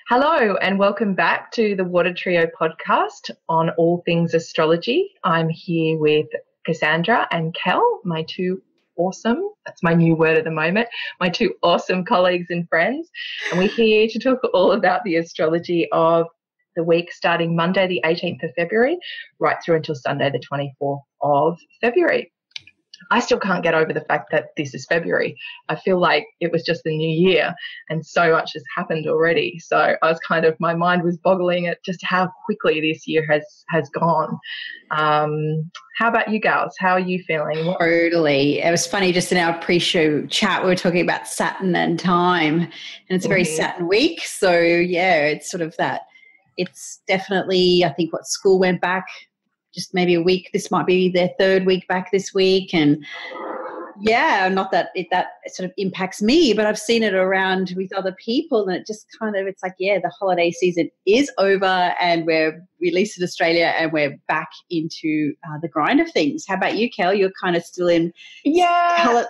Hello, and welcome back to the Water Trio podcast on all things astrology. I'm here with Cassandra and Kel, my two awesome, that's my new word at the moment, my two awesome colleagues and friends. And we're here to talk all about the astrology of the week starting Monday, the 18th of February, right through until Sunday, the 24th of February. I still can't get over the fact that this is February. I feel like it was just the new year and so much has happened already. So I was my mind was boggling at just how quickly this year has gone. How about you gals? How are you feeling? Totally. It was funny just in our pre-show chat, we were talking about Saturn and time, and it's a very Saturn week. So yeah, it's sort of that. It's definitely, I think, school went back just maybe a week. This might be their third week back this week. And yeah, not that that sort of impacts me, but I've seen it around with other people, and it just it's like, yeah, the holiday season is over and we're released in Australia and we're back into the grind of things. How about you, Kel? You're kind of still in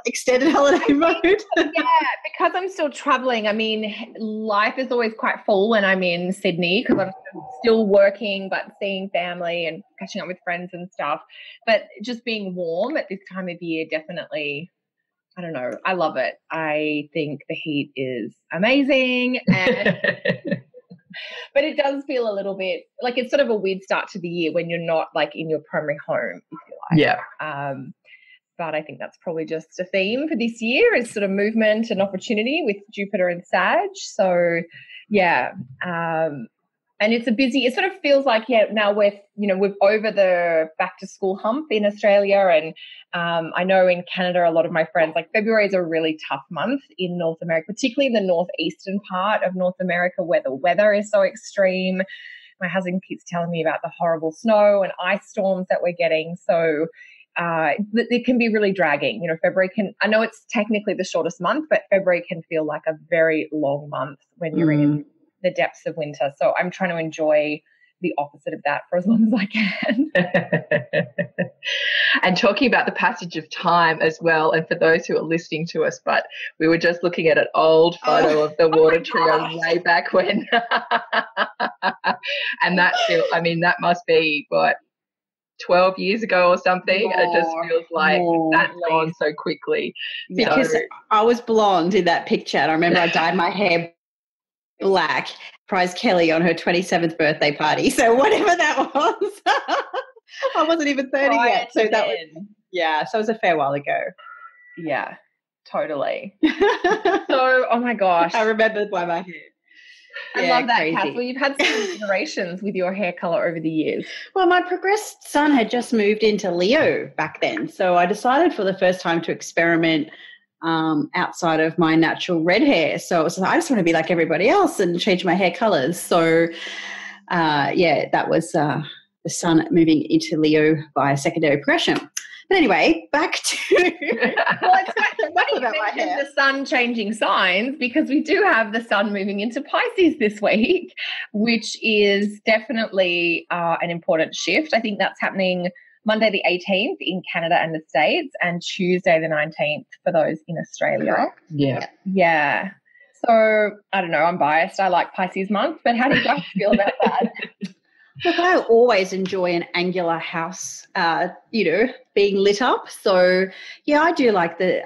extended holiday mode. Because I'm still traveling. I mean, life is always quite full when I'm in Sydney because I'm still working but seeing family and catching up with friends and stuff. But just being warm at this time of year, definitely, I don't know, I love it. I think the heat is amazing. And but it does feel a little bit like it's sort of a weird start to the year when you're not like in your primary home, if you like. Yeah. But I think that's probably just a theme for this year is sort of movement and opportunity with Jupiter and Sag. So yeah. And it sort of feels like, now we're over the back to school hump in Australia. And I know in Canada, a lot of my friends, like February is a really tough month in North America, particularly in the northeastern part of North America where the weather is so extreme. My husband keeps telling me about the horrible snow and ice storms that we're getting. So it can be really dragging. February I know it's technically the shortest month, but February can feel like a very long month when you're in the depths of winter. So I'm trying to enjoy the opposite of that for as long as I can. And talking about the passage of time as well, and for those who are listening to us, but we were just looking at an old photo of the water trio way back when. And that must be 12 years ago or something. It just feels like that's gone so quickly. Because I was blonde in that picture, and I remember I dyed my hair black, surprised Kelly on her 27th birthday party. So whatever that was, I wasn't even 30 yet. So that so it was a fair while ago. Yeah, totally. So, oh my gosh. I remembered by my hair. I love that, Cass. Well, you've had some generations with your hair colour over the years. Well, my progressed son had just moved into Leo back then. So I decided for the first time to experiment outside of my natural red hair. So it was I just want to be like everybody else and change my hair colours. So, that was the sun moving into Leo by secondary progression. But anyway, back to well, it's funny you mentioned the sun changing signs because we do have the sun moving into Pisces this week, which is definitely an important shift. I think that's happening Monday the 18th in Canada and the States and Tuesday the 19th for those in Australia. Yeah. So, I don't know, I'm biased. I like Pisces month, but how do you guys feel about that? Look, I always enjoy an angular house, being lit up. So, yeah, I do like the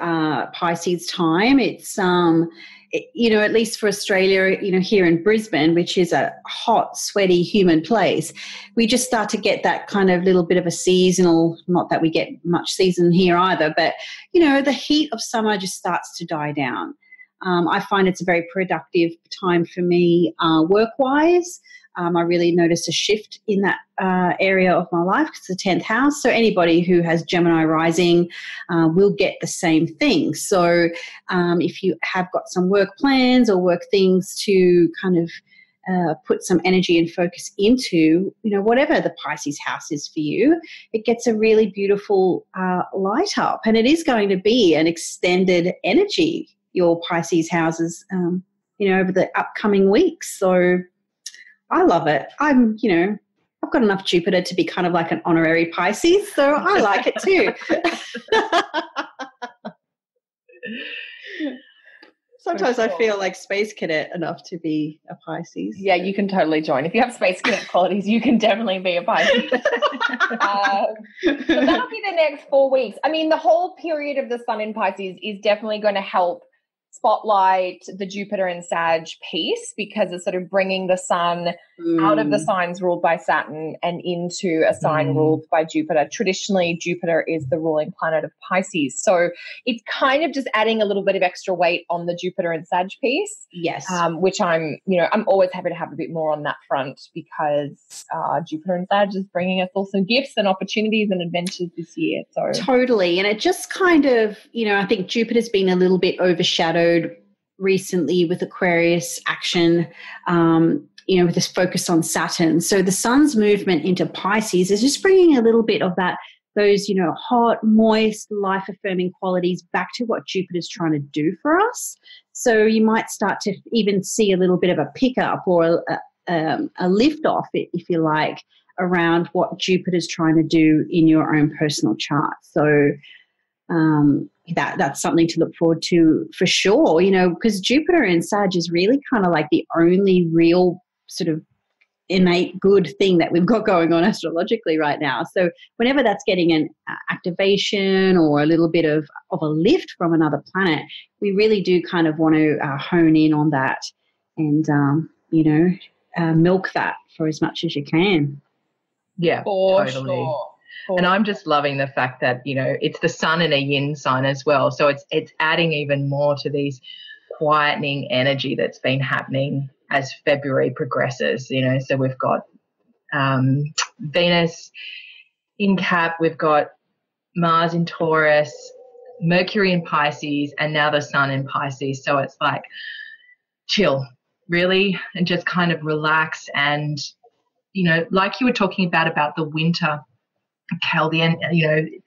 Pisces time. It's, at least for Australia, here in Brisbane, which is a hot, sweaty, humid place, we just start to get that kind of little bit of a seasonal, not that we get much season here either, but, the heat of summer just starts to die down. I find it's a very productive time for me work-wise. I really noticed a shift in that area of my life because it's the 10th house. So anybody who has Gemini rising will get the same thing. So if you have got some work plans or work things to kind of put some energy and focus into, whatever the Pisces house is for you, it gets a really beautiful light up. And it is going to be an extended energy, your Pisces houses, over the upcoming weeks. So I love it. I've got enough Jupiter to be kind of like an honorary Pisces, so I like it too. Sometimes I feel like space cadet enough to be a Pisces. Yeah, you can totally join. If you have space connect qualities, you can definitely be a Pisces. So that'll be the next 4 weeks. I mean, the whole period of the sun in Pisces is definitely going to help spotlight the Jupiter and Sag piece, because it's sort of bringing the sun out of the signs ruled by Saturn and into a sign ruled by Jupiter. Traditionally, Jupiter is the ruling planet of Pisces. So it's kind of just adding a little bit of extra weight on the Jupiter and Sag piece. Yes. Which I'm always happy to have a bit more on that front, because Jupiter and Sag is bringing us all some gifts and opportunities and adventures this year. So totally. And it just kind of, I think Jupiter's been a little bit overshadowed recently with Aquarius action, with this focus on Saturn. So the sun's movement into Pisces is just bringing a little bit of those hot, moist, life-affirming qualities back to what Jupiter's trying to do for us. So you might start to even see a little bit of a pickup or a lift off, if you like, around what Jupiter's trying to do in your own personal chart. So that's something to look forward to for sure, because Jupiter in Sag is really kind of like the only real sort of innate good thing that we've got going on astrologically right now. So whenever that's getting an activation or a little bit of a lift from another planet, we really do kind of want to hone in on that and, milk that for as much as you can. Yeah, for totally. Sure. And I'm just loving the fact that, it's the sun in a yin sign as well. So it's adding even more to these quietening energy that's been happening as February progresses, So we've got Venus in Cap, we've got Mars in Taurus, Mercury in Pisces, and now the sun in Pisces. So it's like chill, really, and just kind of relax. And, like you were talking about the winter, Chaldean,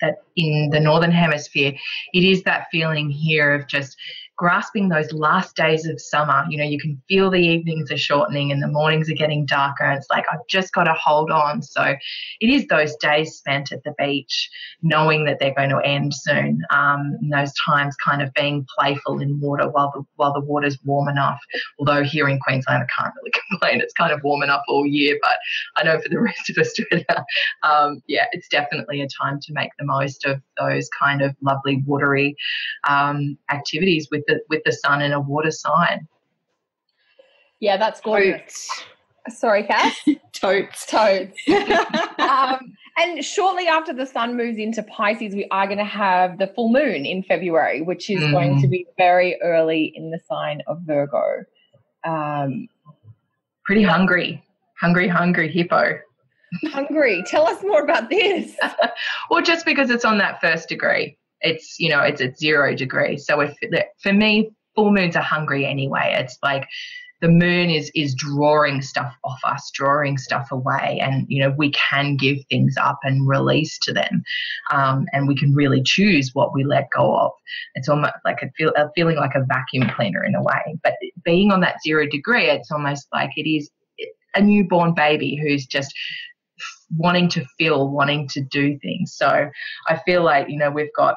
that in the Northern Hemisphere, it is that feeling here of just grasping those last days of summer. You can feel the evenings are shortening and the mornings are getting darker, and it's like, I've just got to hold on. So it is those days spent at the beach knowing that they're going to end soon, and those times kind of being playful in water while the water's warm enough. Although here in Queensland, I can't really complain. It's kind of warm enough all year, but I know for the rest of Australia, it's definitely a time to make the most of those kind of lovely watery activities with the sun in a water sign. Yeah, that's gorgeous. Sorry, Cass. Totes. And shortly after the sun moves into Pisces, we are going to have the full moon in February, which is going to be very early in the sign of Virgo. Pretty hungry hippo. Hungry. Tell us more about this. Well, just because it's on that first degree. It's, it's at 0 degrees. So for me, full moons are hungry anyway. It's like the moon is drawing stuff off us, drawing stuff away, and, we can give things up and release to them, and we can really choose what we let go of. It's almost like a feeling like a vacuum cleaner in a way. But being on that 0 degree, it's almost like it is a newborn baby who's just wanting to feel, wanting to do things. So I feel like, we've got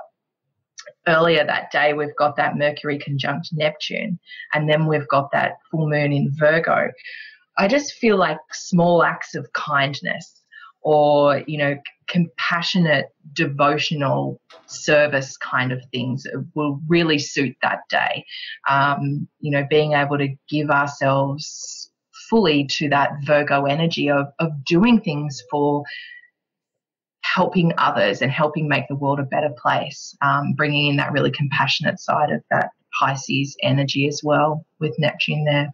earlier that day, we've got that Mercury conjunct Neptune, and then we've got that full moon in Virgo. I just feel like small acts of kindness or, compassionate, devotional service kind of things will really suit that day. Being able to give ourselves fully to that Virgo energy of doing things for helping others and helping make the world a better place, bringing in that really compassionate side of that Pisces energy as well with Neptune there.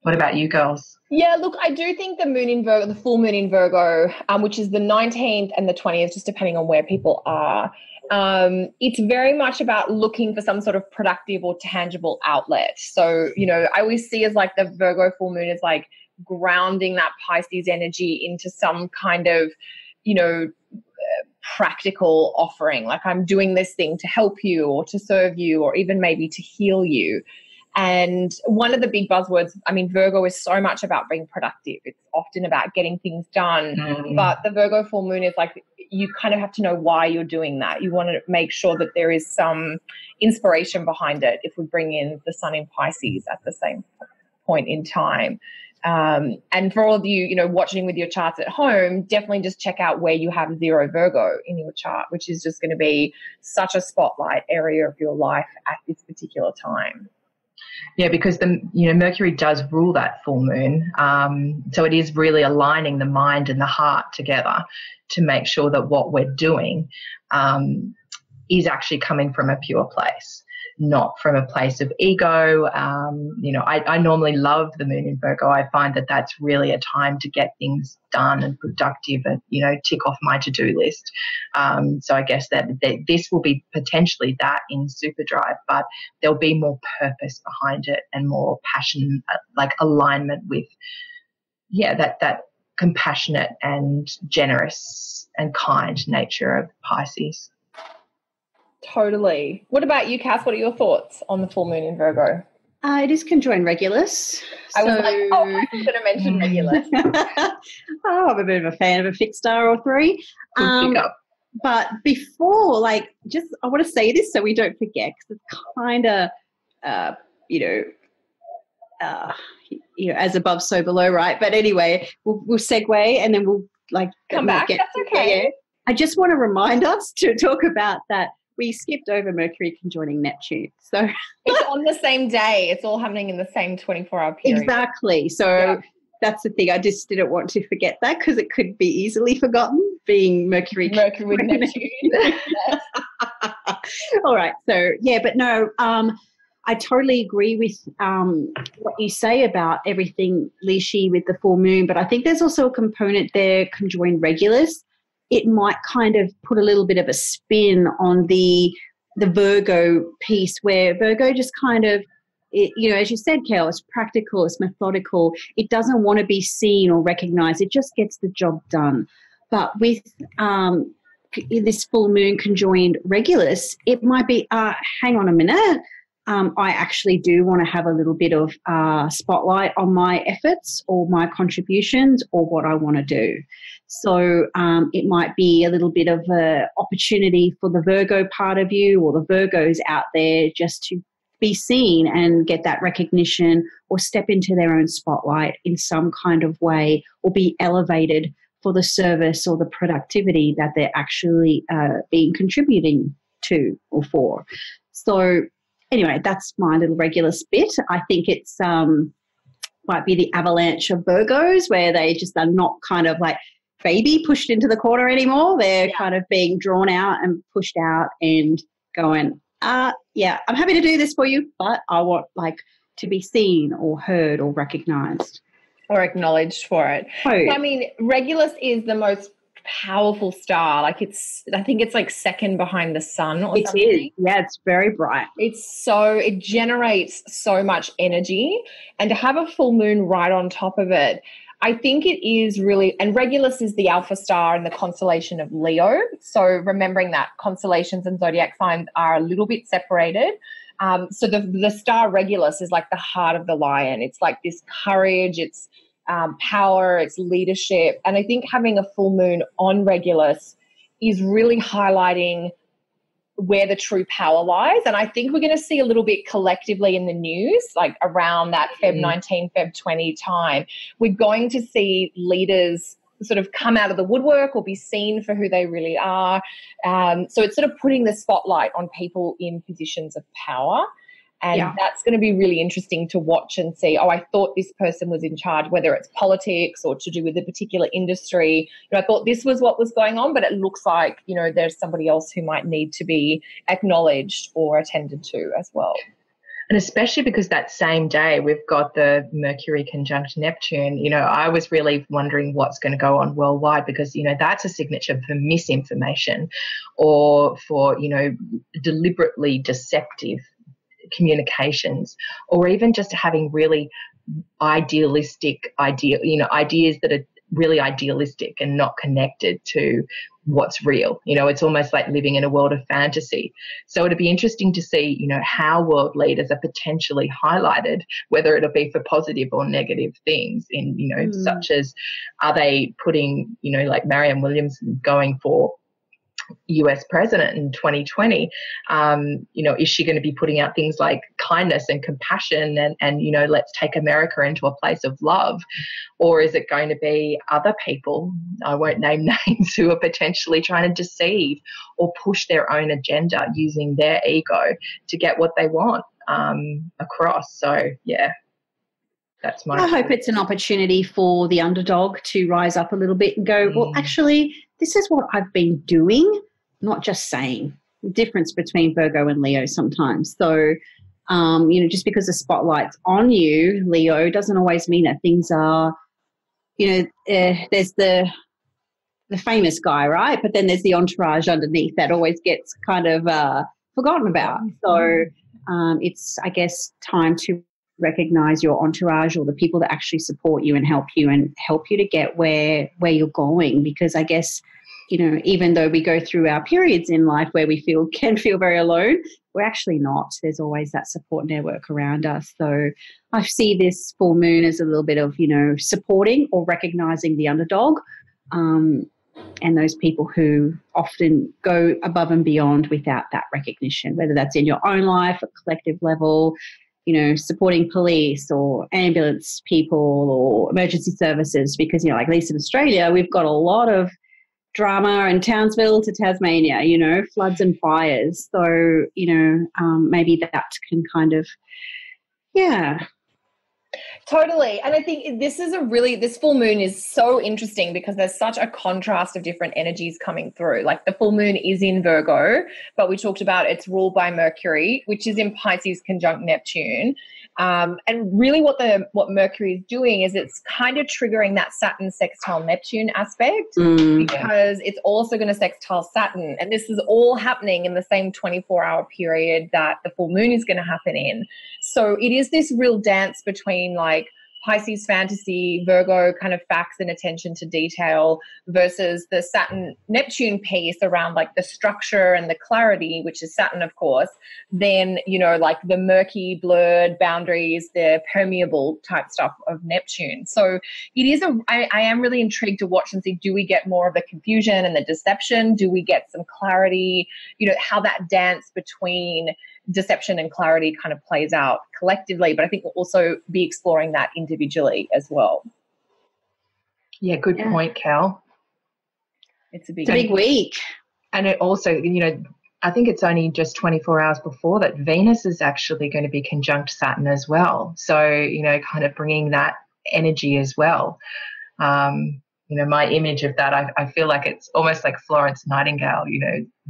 What about you girls? Yeah, look, I do think the moon in Virgo, the full moon in Virgo, which is the 19th and the 20th, just depending on where people are, it's very much about looking for some sort of productive or tangible outlet. So, I always see as like the Virgo full moon is like grounding that Pisces energy into some kind of, practical offering. Like, I'm doing this thing to help you or to serve you or even maybe to heal you. And one of the big buzzwords, Virgo is so much about being productive. It's often about getting things done. But the Virgo full moon is like, you kind of have to know why you're doing that. You want to make sure that there is some inspiration behind it if we bring in the sun in Pisces at the same point in time. And for all of you, watching with your charts at home, definitely just check out where you have 0 Virgo in your chart, which is just going to be such a spotlight area of your life at this particular time. Yeah, because Mercury does rule that full moon. So it is really aligning the mind and the heart together to make sure that what we're doing is actually coming from a pure place, not from a place of ego. I normally love the moon in Virgo. I find that that's really a time to get things done and productive and, tick off my to-do list. So I guess that this will be potentially that in Superdrive, but there'll be more purpose behind it and more passion, like alignment with, that compassionate and generous and kind nature of Pisces. Totally. What about you, Cass? What are your thoughts on the full moon in Virgo? It is conjoined Regulus. I was like, I was going to mention Regulus. I'm a bit of a fan of a fixed star or 3. But before, I want to say this so we don't forget, because it's kind of, as above, so below, right? But anyway, we'll segue and then we'll come back. That's okay. Yeah. I just want to remind us to talk about that. We skipped over Mercury conjoining Neptune. So it's on the same day. It's all happening in the same 24-hour period. Exactly. So that's the thing. I just didn't want to forget that because it could be easily forgotten, being Mercury with Neptune. All right. So, but no, I totally agree with what you say about everything, Alicia, with the full moon. But I think there's also a component there, conjoined Regulus. It might kind of put a little bit of a spin on the Virgo piece, where Virgo just kind of, as you said, Kel, it's practical, it's methodical. It doesn't want to be seen or recognized. It just gets the job done. But with this full moon conjoined Regulus, it might be, hang on a minute, I actually do want to have a little bit of spotlight on my efforts or my contributions or what I want to do. So it might be a little bit of an opportunity for the Virgo part of you or the Virgos out there just to be seen and get that recognition or step into their own spotlight in some kind of way or be elevated for the service or the productivity that they're actually being contributing to or for. So anyway, that's my little Regulus bit. I think it's might be the avalanche of Virgos where they just are not kind of baby pushed into the corner anymore. They're kind of being drawn out and pushed out and going, I'm happy to do this for you, but I want to be seen or heard or recognised. Or acknowledged for it. Oh. I mean, Regulus is the most powerful star. I think it's second behind the sun or something. It is. Yeah, it's very bright. It generates so much energy, and to have a full moon right on top of it, I think it is really, and Regulus is the alpha star in the constellation of Leo. So remembering that constellations and zodiac signs are a little bit separated. So the star Regulus is like the heart of the lion. It's like this courage, it's power, it's leadership. And I think having a full moon on Regulus is really highlighting where the true power lies. And I think we're going to see a little bit collectively in the news, around that Feb 19, Feb 20 time, we're going to see leaders sort of come out of the woodwork or be seen for who they really are. So it's sort of putting the spotlight on people in positions of power. And that's going to be really interesting to watch and see, I thought this person was in charge, whether it's politics or to do with a particular industry. I thought this was what was going on, but it looks like, there's somebody else who might need to be acknowledged or attended to as well. And especially because that same day we've got the Mercury conjunct Neptune, I was really wondering what's going to go on worldwide because, that's a signature for misinformation or for, deliberately deceptive communications, or even just having really ideas that are really idealistic and not connected to what's real. It's almost like living in a world of fantasy. So it'd be interesting to see, how world leaders are potentially highlighted, whether it'll be for positive or negative things in, such as, are they putting, like Marianne Williamson going for US president in 2020. Is she going to be putting out things like kindness and compassion and let's take America into a place of love? Or is it going to be other people, I won't name names, who are potentially trying to deceive or push their own agenda using their ego to get what they want across? So, yeah. That's my I hope it's an opportunity for the underdog to rise up a little bit and go, well, actually, this is what I've been doing, not just saying. The difference between Virgo and Leo sometimes. So, just because the spotlight's on you, Leo, doesn't always mean that things are, there's the famous guy, right? But then there's the entourage underneath that always gets kind of forgotten about. So it's, I guess, time to recognize your entourage or the people that actually support you and help you to get where you're going. Because I guess, even though we go through our periods in life where we can feel very alone, we're actually not. There's always that support network around us. So I see this full moon as a little bit of, supporting or recognizing the underdog, and those people who often go above and beyond without that recognition, whether that's in your own life, at collective level, supporting police or ambulance people or emergency services, because, like at least in Australia, we've got a lot of drama in Townsville to Tasmania, floods and fires. So, maybe that can kind of, yeah. Totally. And I think this full moon is so interesting because there's such a contrast of different energies coming through. Like the full moon is in Virgo, but we talked about it's ruled by Mercury, which is in Pisces conjunct Neptune. And really what Mercury is doing is it's kind of triggering that Saturn sextile Neptune aspect because it's also going to sextile Saturn. And this is all happening in the same 24-hour period that the full moon is going to happen in. So it is this real dance between like Pisces fantasy, Virgo kind of facts and attention to detail versus the Saturn Neptune piece around like the structure and the clarity, which is Saturn, of course, then, like the murky, blurred boundaries, the permeable type stuff of Neptune. So it is I am really intrigued to watch and see, do we get more of the confusion and the deception? Do we get some clarity? How that dance between deception and clarity kind of plays out collectively, but I think we'll also be exploring that individually as well. Yeah, good point, Cal. It's a big week. And it also, I think it's only just 24 hours before that Venus is actually going to be conjunct Saturn as well. So, kind of bringing that energy as well. My image of that, I feel like it's almost like Florence Nightingale.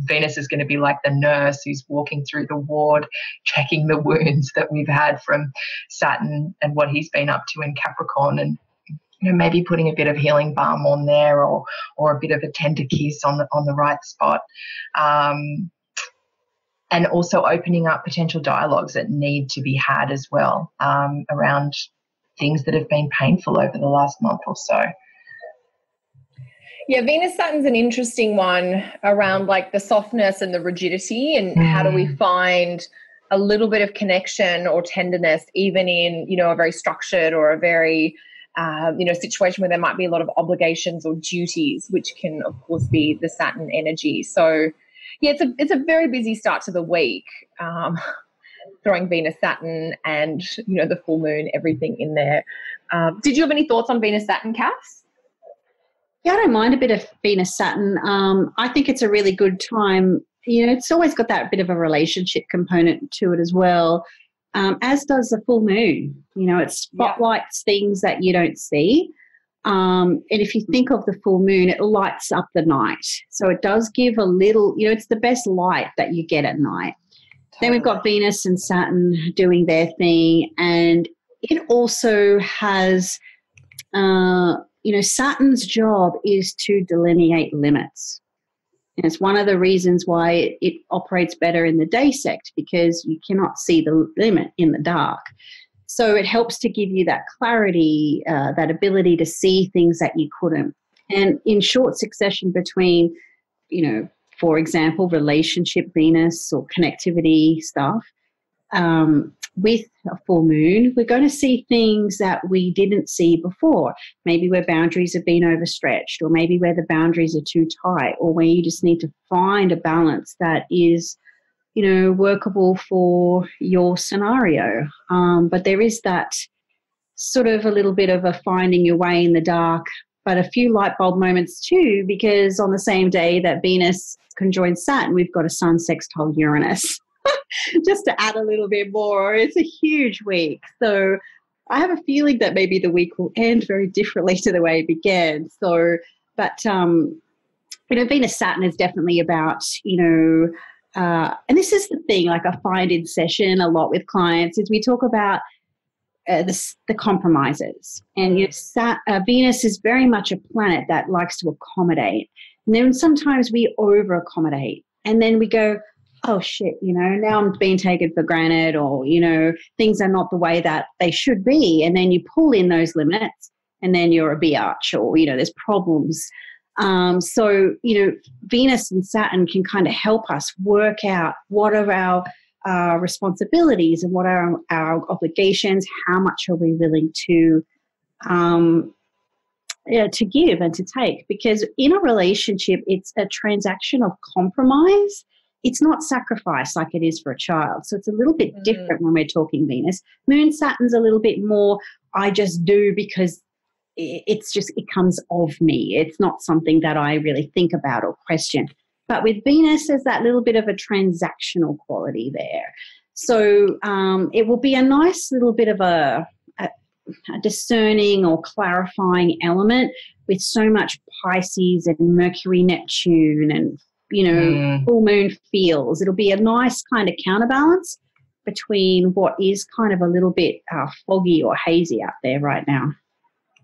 Venus is going to be like the nurse who's walking through the ward, checking the wounds that we've had from Saturn and what he's been up to in Capricorn, and maybe putting a bit of healing balm on there or a bit of a tender kiss on the right spot, and also opening up potential dialogues that need to be had as well around things that have been painful over the last month or so. Yeah, Venus Saturn's an interesting one around like the softness and the rigidity and how do we find a little bit of connection or tenderness even in, a very structured or a very, situation where there might be a lot of obligations or duties, which can, of course, be the Saturn energy. So, yeah, it's a very busy start to the week, throwing Venus Saturn and, the full moon, everything in there. Did you have any thoughts on Venus Saturn, Cass? Yeah, I don't mind a bit of Venus Saturn. I think it's a really good time. It's always got that bit of a relationship component to it as well, as does the full moon. It spotlights things that you don't see. And if you think of the full moon, it lights up the night. So it does give a little, it's the best light that you get at night. Totally. Then we've got Venus and Saturn doing their thing. And it also has... Saturn's job is to delineate limits. And it's one of the reasons why it operates better in the day sect, because you cannot see the limit in the dark. So it helps to give you that clarity, that ability to see things that you couldn't. And in short succession between, for example, relationship Venus or connectivity stuff, with a full moon, we're going to see things that we didn't see before. Maybe where boundaries have been overstretched, or maybe where the boundaries are too tight, or where you just need to find a balance that is, workable for your scenario. But there is that sort of a little bit of a finding your way in the dark, but a few light bulb moments too, because on the same day that Venus conjoins Saturn, we've got a Sun sextile Uranus. Just to add a little bit more, it's a huge week. So I have a feeling that maybe the week will end very differently to the way it began. So, but, Venus Saturn is definitely about, and this is the thing, like I find in session a lot with clients, is we talk about the compromises. And Venus is very much a planet that likes to accommodate. And then sometimes we over accommodate. And then we go, oh shit, now I'm being taken for granted, or, things are not the way that they should be. And then you pull in those limits and then you're a biatch, or, there's problems. So, Venus and Saturn can kind of help us work out what are our responsibilities and what are our obligations, how much are we willing to give and to take. Because in a relationship, it's a transaction of compromise. It's not sacrifice like it is for a child. So it's a little bit different when we're talking Venus. Moon Saturn's a little bit more, I just do because it comes of me. It's not something that I really think about or question. But with Venus, there's that little bit of a transactional quality there. So it will be a nice little bit of a discerning or clarifying element with so much Pisces and Mercury, Neptune, and full moon feels. It'll be a nice kind of counterbalance between what is kind of a little bit foggy or hazy out there right now.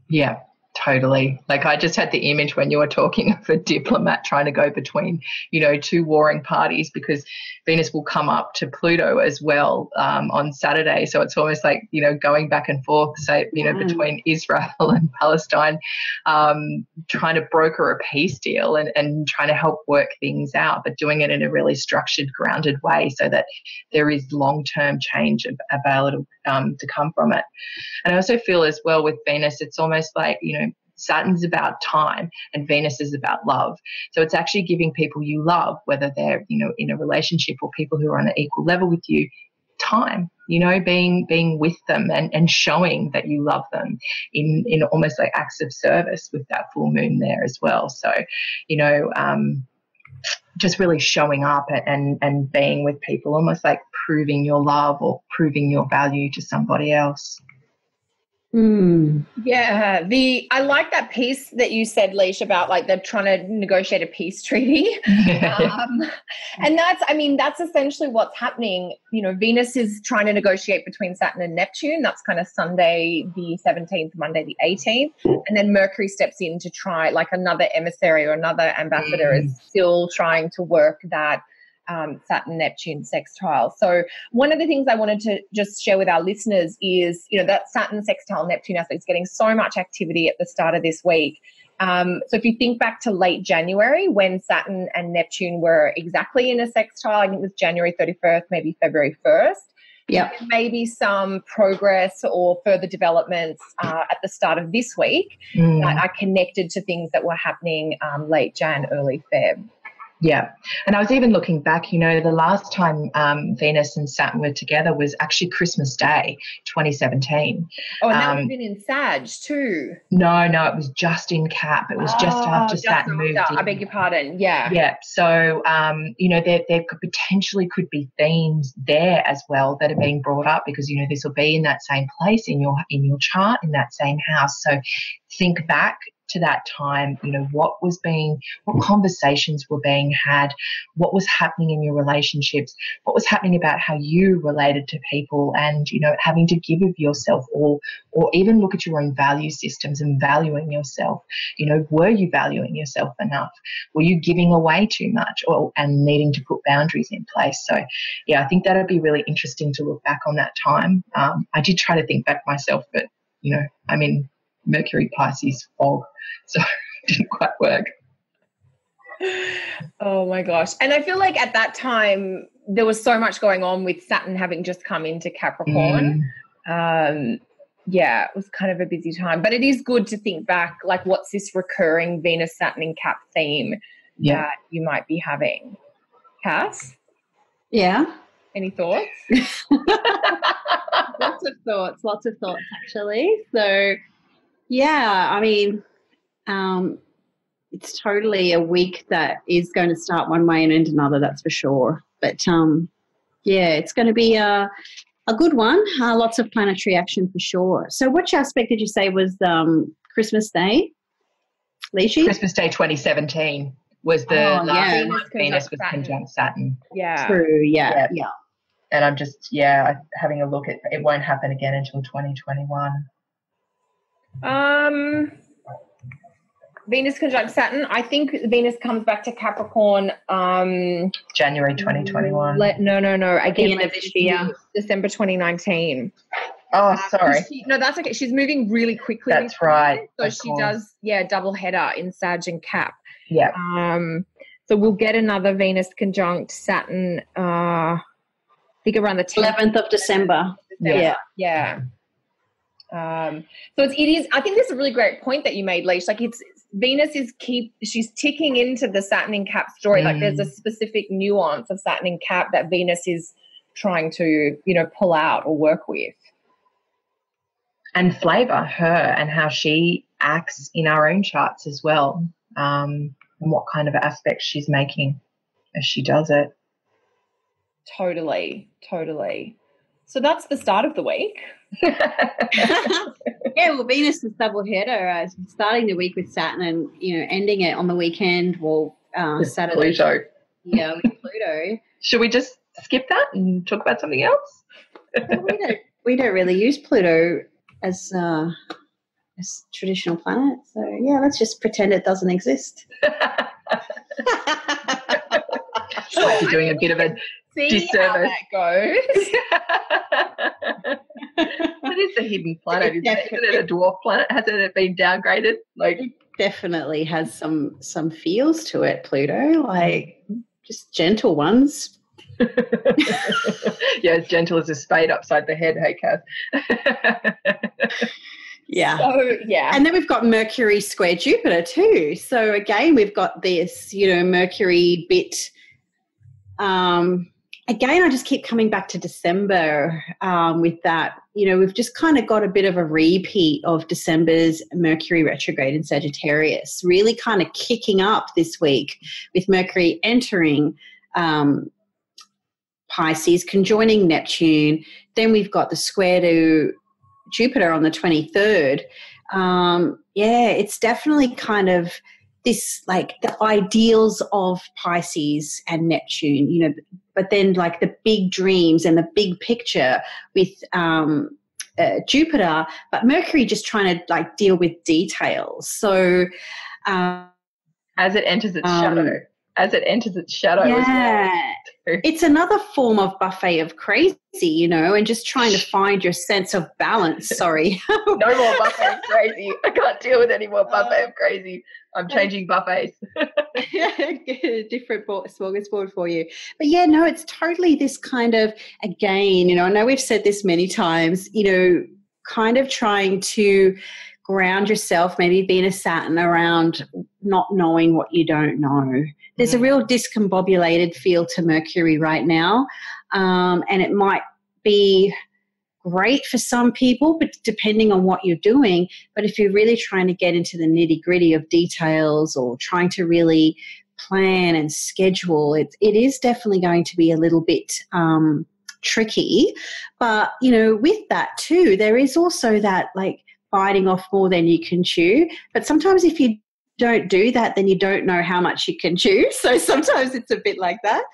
Yeah, totally. Like I just had the image when you were talking of a diplomat trying to go between, two warring parties, because Venus will come up to Pluto as well on Saturday. So it's almost like, going back and forth, say, between Israel and Palestine, trying to broker a peace deal and trying to help work things out, but doing it in a really structured, grounded way so that there is long-term change available to come from it. And I also feel as well with Venus, it's almost like, Saturn's about time and Venus is about love. So it's actually giving people you love, whether they're, in a relationship or people who are on an equal level with you, time, being with them and showing that you love them in almost like acts of service with that full moon there as well. So, just really showing up and being with people, almost like proving your love or proving your value to somebody else. Yeah, I like that piece that you said, Leash, about like they're trying to negotiate a peace treaty. And that's essentially what's happening. Venus is trying to negotiate between Saturn and Neptune. That's kind of Sunday the 17th, Monday the 18th. And then Mercury steps in to try, like another emissary or another ambassador is still trying to work that Saturn-Neptune sextile. So one of the things I wanted to just share with our listeners is, that Saturn sextile Neptune aspect is getting so much activity at the start of this week. So if you think back to late January when Saturn and Neptune were exactly in a sextile, I think it was January 31st, maybe February 1st. Yeah, maybe some progress or further developments at the start of this week that are connected to things that were happening late Jan, early Feb. Yeah. And I was even looking back, the last time Venus and Saturn were together was actually Christmas Day, 2017. Oh, and that would have been in Sag too. No, it was just in Cap. It was just after Saturn moved in. I beg your pardon. Yeah. Yeah. So, there could be themes there as well that are being brought up because, this will be in that same place in your chart, in that same house. So think back to that time, what conversations were being had, what was happening in your relationships, what was happening about how you related to people and, having to give of yourself or even look at your own value systems and valuing yourself. Were you valuing yourself enough? Were you giving away too much and needing to put boundaries in place? So, yeah, I think that would be really interesting to look back on that time. I did try to think back myself, but, I'm in Mercury Pisces fog, so it didn't quite work. Oh my gosh. And I feel like at that time, there was so much going on with Saturn having just come into Capricorn. Yeah, it was kind of a busy time, but it is good to think back, like, what's this recurring Venus Saturn in Cap theme that you might be having? Cass? Yeah. Any thoughts? Lots of thoughts actually. So yeah, I mean, it's totally a week that is going to start one way and end another, that's for sure. But yeah, it's going to be a good one. Lots of planetary action for sure. So which aspect did you say was Christmas Day, Alicia? Christmas Day 2017 was the last time Venus was conjunct Saturn. Yeah. True, yeah. And I'm just, having a look at it. Won't happen again until 2021. Venus conjunct Saturn. I think Venus comes back to Capricorn January 2021. No. Again, end of this year. December 2019. Oh, sorry. No, that's okay. She's moving really quickly. That's right. So she does, double header in Sag and Cap. Yeah. So we'll get another Venus conjunct Saturn, I think around the 11th of December. Yeah. So it is. I think this is a really great point that you made, Leash. Like, it's Venus she's ticking into the Saturn in Cap story. Like, there's a specific nuance of Saturn in Cap that Venus is trying to, pull out or work with. And flavour her and how she acts in our own charts as well, and what kind of aspects she's making as she does it. Totally. So that's the start of the week. Yeah, well, Venus is double header, starting the week with Saturn and, ending it on the weekend, Saturday. Pluto. Yeah, with Pluto. Should we just skip that and talk about something else? we don't really use Pluto as traditional planet. So, yeah, let's just pretend it doesn't exist. Might be doing a bit of a disservice. How that goes. It is a hidden planet, isn't it? Isn't it a dwarf planet? Hasn't it been downgraded? Like, it definitely has some feels to it, Pluto, like just gentle ones. Yeah, as gentle as a spade upside the head, hey, Kath? Yeah. So, yeah. And then we've got Mercury square Jupiter too. So again, we've got this, Mercury bit. Again, I just keep coming back to December with that. We've just kind of got a bit of a repeat of December's Mercury retrograde in Sagittarius, really kind of kicking up this week with Mercury entering Pisces, conjoining Neptune. Then we've got the square to Jupiter on the 23rd. It's definitely kind of this, like, the ideals of Pisces and Neptune, but then like the big dreams and the big picture with Jupiter, but Mercury just trying to like deal with details. So as it enters its shadow. It's another form of buffet of crazy, and just trying to find your sense of balance. Sorry. No more buffet of crazy. I can't deal with any more buffet of crazy. I'm changing buffets. Different smorgasbord for you. But yeah, no, it's totally this kind of, again, I know we've said this many times, kind of trying to ground yourself, maybe being a Saturn around not knowing what you don't know. There's a real discombobulated feel to Mercury right now, and it might be great for some people, but depending on what you're doing. But if you're really trying to get into the nitty-gritty of details or trying to really plan and schedule, it is definitely going to be a little bit tricky. But, with that too, there is also that, like, biting off more than you can chew. But sometimes if you don't do that, then you don't know how much you can chew. So sometimes it's a bit like that.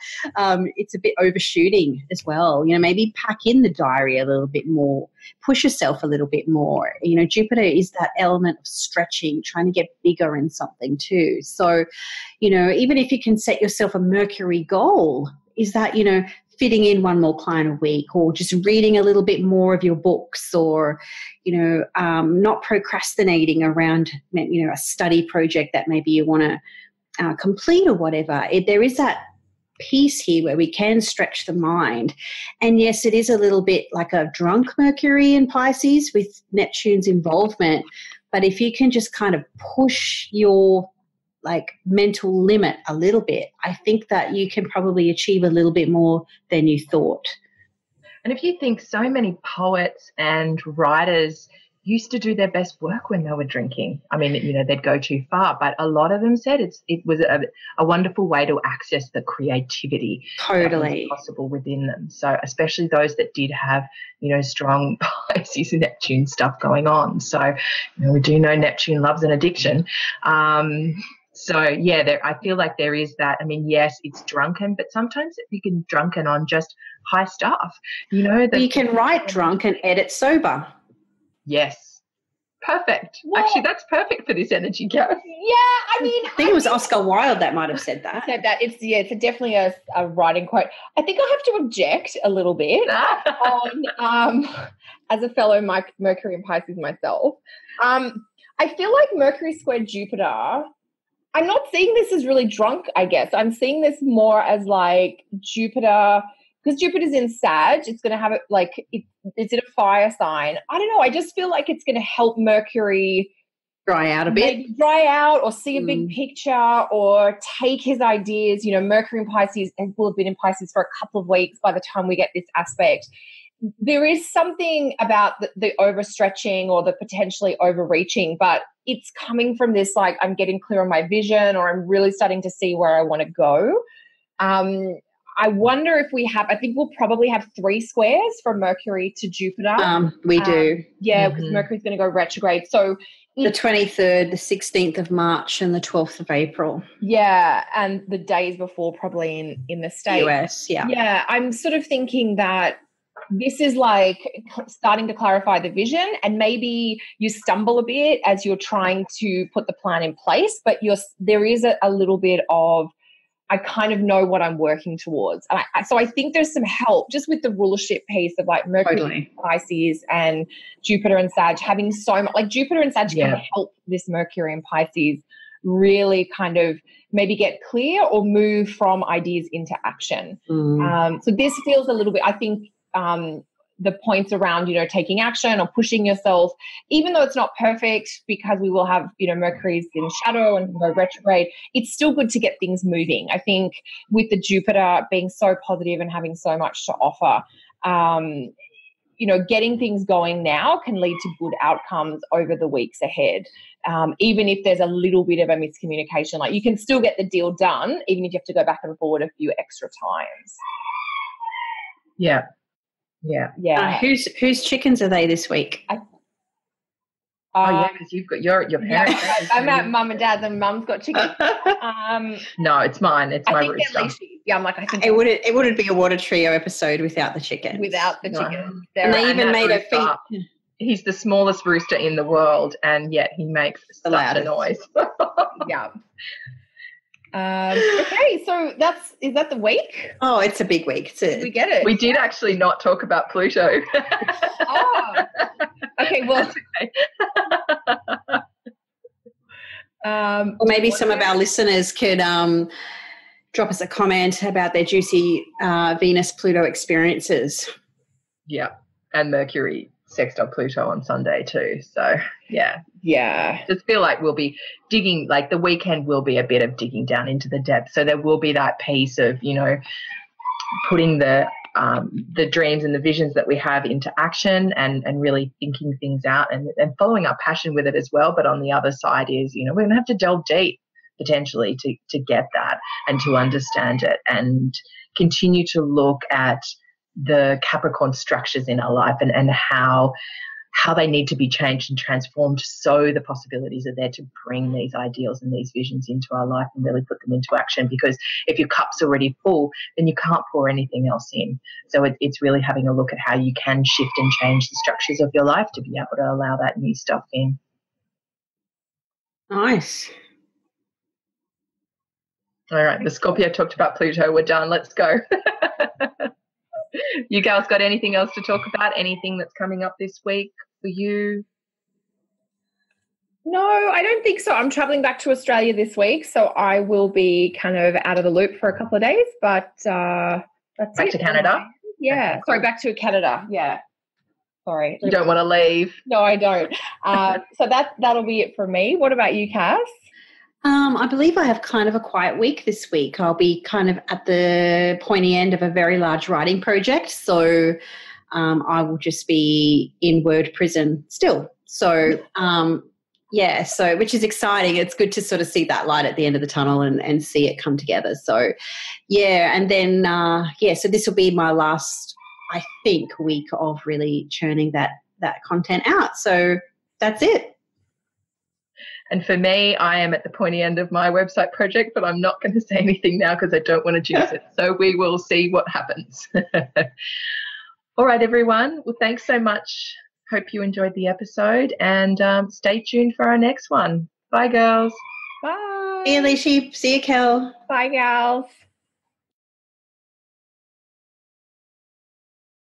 It's a bit overshooting as well. Maybe pack in the diary a little bit more, push yourself a little bit more. Jupiter is that element of stretching, trying to get bigger in something too. So, even if you can set yourself a Mercury goal, is that, fitting in one more client a week, or just reading a little bit more of your books, or, not procrastinating around, a study project that maybe you want to complete or whatever. There is that peace here where we can stretch the mind. And yes, it is a little bit like a drunk Mercury in Pisces with Neptune's involvement. But if you can just kind of push your like mental limit a little bit, I think that you can probably achieve a little bit more than you thought. And if you think, so many poets and writers used to do their best work when they were drinking. I mean, you know, they'd go too far, but a lot of them said it was a wonderful way to access the creativity that was possible within them. So especially those that did have, you know, strong Pisces and Neptune stuff going on. So, you know, we do know Neptune loves an addiction. So, yeah, I feel like there is that. I mean, yes, it's drunken, but sometimes you can drunken on just high stuff. You know, you can write drunk and edit sober. Yes. Perfect. Well, actually, that's perfect for this energy, Gareth. Yeah, I mean, I think it was Oscar Wilde that might have said that. It's definitely a writing quote. I think I have to object a little bit on as a fellow Mercury and Pisces myself. I feel like Mercury squared Jupiter. I'm not seeing this as really drunk, I guess. I'm seeing this more as like Jupiter, because Jupiter's in Sag, it's going to have it like, it's in a fire sign. I don't know. I just feel like it's going to help Mercury dry out a bit. Dry out or see a big picture or take his ideas. You know, Mercury in Pisces will have been in Pisces for a couple of weeks by the time we get this aspect. There is something about the overstretching or the potentially overreaching, but it's coming from this, like, I'm getting clear on my vision or I'm really starting to see where I want to go. I wonder if I think we'll probably have 3 squares from Mercury to Jupiter. We do. Yeah, because Mercury's going to go retrograde. So the 23rd, the 16th of March and the 12th of April. Yeah, and the days before probably in the States. US, yeah. Yeah, I'm sort of thinking that this is like starting to clarify the vision, and maybe you stumble a bit as you're trying to put the plan in place, but there is a little bit of, I kind of know what I'm working towards. And so I think there's some help just with the rulership piece of like Mercury, Pisces and Jupiter and Sag having so much, like Jupiter and Sag can help this Mercury and Pisces really kind of maybe get clear or move from ideas into action. So this feels a little bit, I think, the points around, you know, taking action or pushing yourself, even though it's not perfect because we will have, you know, Mercury's in shadow and go retrograde, it's still good to get things moving. I think with the Jupiter being so positive and having so much to offer, you know, getting things going now can lead to good outcomes over the weeks ahead. Even if there's a little bit of a miscommunication, like you can still get the deal done, even if you have to go back and forward a few extra times. Yeah. Whose chickens are they this week? Because you've got your parents. Yeah, I'm at mum and dad's, and mum's got chickens. No, it's mine. It's my rooster. Alicia. Yeah, I'm like, I think it wouldn't be a Water Trio episode without the chicken. And they even made a feat. He's the smallest rooster in the world, and yet he makes such a noise. Yeah. Okay, so is that the week? Oh, it's a big week. We get it. We did actually not talk about Pluto. Okay, well. Or maybe some of our listeners could drop us a comment about their juicy Venus-Pluto experiences. Yeah, and Mercury sextile Pluto on Sunday too. So, yeah. Just feel like we'll be digging, like the weekend will be a bit of digging down into the depths. So there will be that piece of, you know, putting the dreams and the visions that we have into action and really thinking things out and following our passion with it as well. But on the other side is, you know, we're going to have to delve deep potentially to get that and to understand it and continue to look at the Capricorn structures in our life and how they need to be changed and transformed so the possibilities are there to bring these ideals and these visions into our life and really put them into action. Because if your cup's already full, then you can't pour anything else in. So it's really having a look at how you can shift and change the structures of your life to be able to allow that new stuff in. Nice. All right, the Scorpio talked about Pluto. We're done. Let's go. You guys got anything else to talk about? Anything that's coming up this week for you? No, I don't think so. I'm traveling back to Australia this week, so I will be kind of out of the loop for a couple of days, but that's Back it. to Canada? Yeah. Okay, Sorry, cool. back to Canada. Yeah. Sorry. You don't want to leave? No, I don't. So that'll be it for me. What about you, Cass? I believe I have kind of a quiet week this week. I'll be kind of at the pointy end of a very large writing project, so I will just be in word prison still. So yeah, so which is exciting. It's good to sort of see that light at the end of the tunnel and see it come together. So yeah, and then so this will be my last, I think, week of really churning that content out. So that's it. And for me, I am at the pointy end of my website project, but I'm not going to say anything now because I don't want to jinx it. So we will see what happens. All right, everyone. Well, thanks so much. Hope you enjoyed the episode, and stay tuned for our next one. Bye, girls. Bye. See you, Alicia. See you, Kel. Bye, gals.